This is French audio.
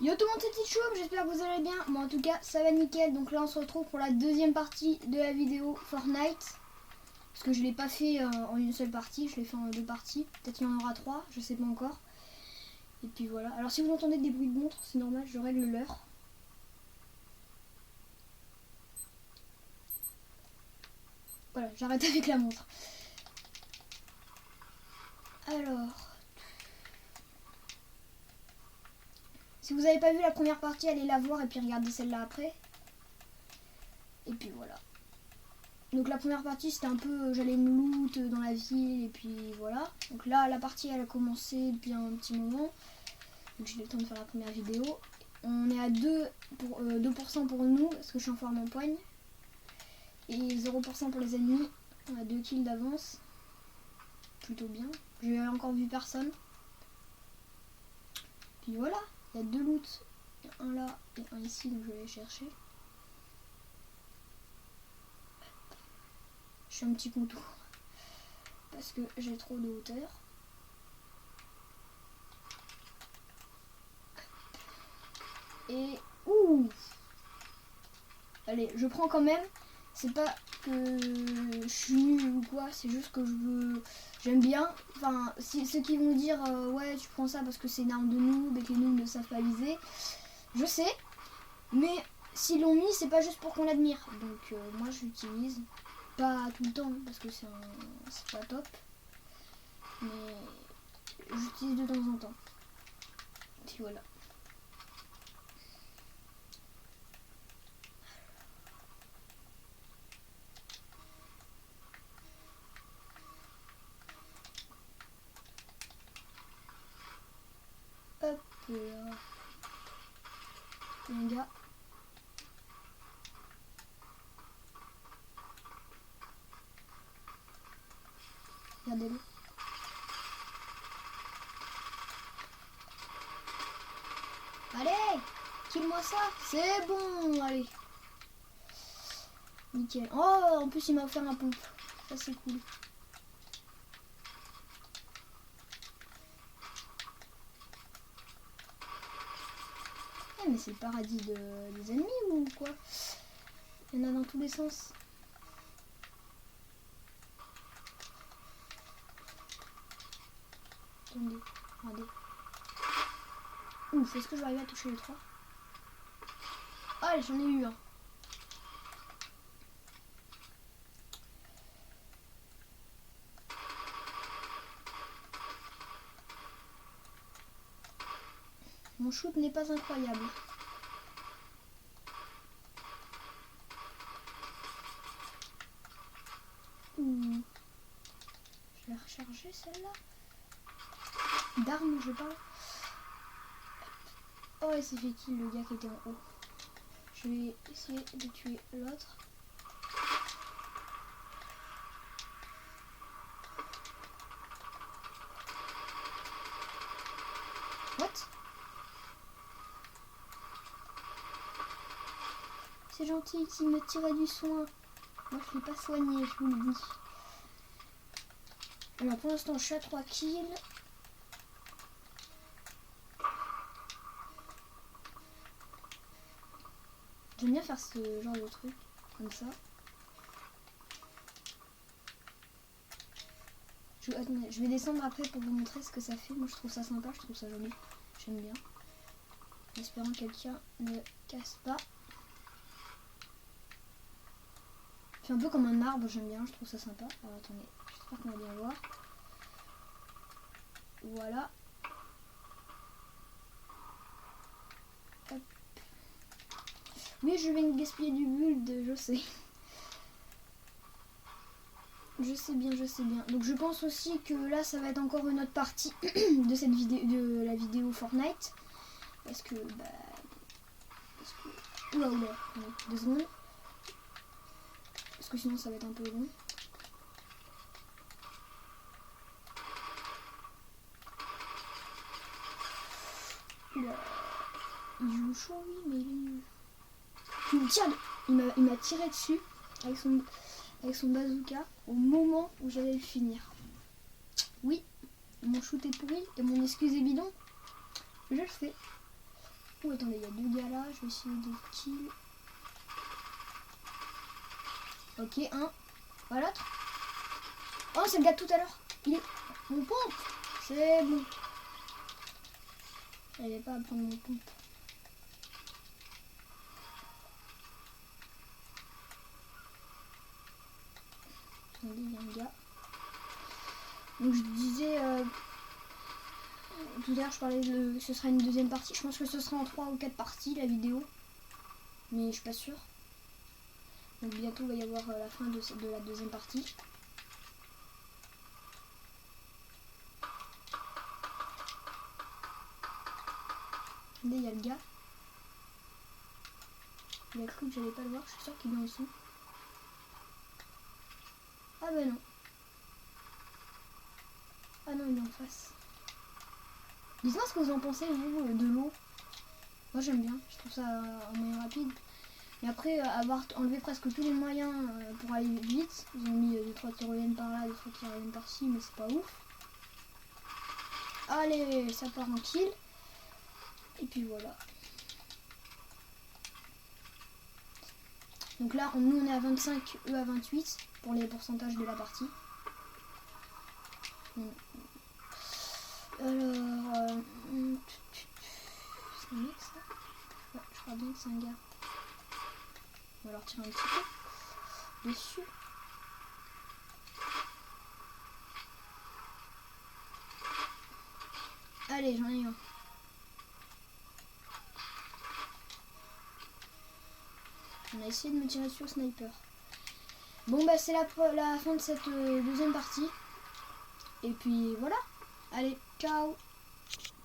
Yo tout le monde, c'est Tichou, j'espère que vous allez bien. Moi en tout cas ça va nickel. Donc là on se retrouve pour la deuxième partie de la vidéo Fortnite. Parce que je l'ai pas fait en une seule partie, je l'ai fait en deux parties. Peut-être qu'il y en aura trois, je sais pas encore. Et puis voilà. Alors si vous entendez des bruits de montre, c'est normal, je règle l'heure. Voilà, j'arrête avec la montre. Alors... Si vous n'avez pas vu la première partie, allez la voir et puis regardez celle-là après. Et puis voilà. Donc la première partie c'était un peu j'allais me loot dans la ville et puis voilà. Donc là la partie elle a commencé depuis un petit moment. Donc j'ai eu le temps de faire la première vidéo. On est à 2% pour nous parce que je suis en forme en poigne. Et 0% pour les ennemis. On a 2 kills d'avance. Plutôt bien. J'ai encore vu personne. Puis voilà, il y a 2 loots. Il y a un là et un ici donc je vais les chercher. Je suis un petit contour parce que j'ai trop de hauteur. Et ouh, allez, je prends quand même. C'est pas que je suis nulle ou quoi, c'est juste que j'aime bien. Enfin, si ceux qui vont dire ouais tu prends ça parce que c'est une arme de noob et que les noobs ne savent pas viser, je sais. Mais s'ils l'ont mis, c'est pas juste pour qu'on l'admire. Donc moi je l'utilise. Pas tout le temps parce que c'est pas top. Mais j'utilise de temps en temps. Puis voilà. Hop là. Un gars. Regardez-le. Allez, kill-moi ça. C'est bon, allez. Nickel. Oh, en plus il m'a offert un pompe. Ça c'est cool. Eh, mais c'est le paradis des ennemis ou quoi? Il y en a dans tous les sens. Attendez, regardez. Ouf, est-ce que je vais arriver à toucher les 3? Allez, j'en ai eu un. Mon shoot n'est pas incroyable. Ouh. Je vais recharger celle-là. D'armes, je parle. Oh, et c'est fait qui le gars qui était en haut? Je vais essayer de tuer l'autre. What? C'est gentil, il me tirait du soin. Moi je l'ai pas soigné, je vous le dis. Alors pour l'instant je suis à 3 kills. J'aime bien faire ce genre de truc, comme ça. Je vais descendre après pour vous montrer ce que ça fait. Moi je trouve ça sympa, je trouve ça joli. J'aime bien. En espérant que quelqu'un ne casse pas. C'est un peu comme un arbre, j'aime bien, je trouve ça sympa. Alors attendez, j'espère qu'on va bien voir. Voilà. Hop. Oui, je vais gaspiller du build, je sais. Je sais bien, je sais bien. Donc je pense aussi que là, ça va être encore une autre partie de cette vidéo, de la vidéo Fortnite. Parce que, Oula, oula, 2 secondes. Parce que sinon, ça va être un peu long. Oula. Il joue chaud, oui, mais il me tire. Il m'a tiré dessus avec son bazooka au moment où j'allais le finir. Oui, mon shoot est pourri et mon excuse est bidon. Je le fais. coup, attendez, il y a 2 gars là. Je vais essayer de kill. Ok, un. Voilà. Oh, c'est le gars de tout à l'heure. Il est... Mon pompe. C'est bon. J'arrivais pas à prendre mon pompe. Attendez, il y a un gars. Donc je disais... tout à l'heure, je parlais de... Ce sera une deuxième partie. Je pense que ce sera en 3 ou 4 parties, la vidéo. Mais je suis pas sûre. Donc bientôt, il va y avoir la fin de la deuxième partie. Attendez, il y a le gars. Il a cru que j'allais pas le voir. Je suis sûre qu'il est en dessous. Ah bah non. Ah non, il est en face. Dites-moi ce que vous en pensez, vous, de l'eau. Moi j'aime bien, je trouve ça un moyen rapide. Et après avoir enlevé presque tous les moyens pour aller vite, ils ont mis 2-3 tyroliennes par là, 2-3 tyroliennes par-ci, mais c'est pas ouf. Allez, ça part en kill. Et puis voilà. Donc là, nous on est à 25, eux à 28 pour les pourcentages de la partie. Alors, c'est un mec ça? Ouais, je crois bien que c'est un gars. On va leur tirer un petit peu dessus. Allez, j'en ai un. On a essayé de me tirer dessus au sniper. Bon bah c'est la fin de cette deuxième partie. Et puis voilà. Allez, ciao.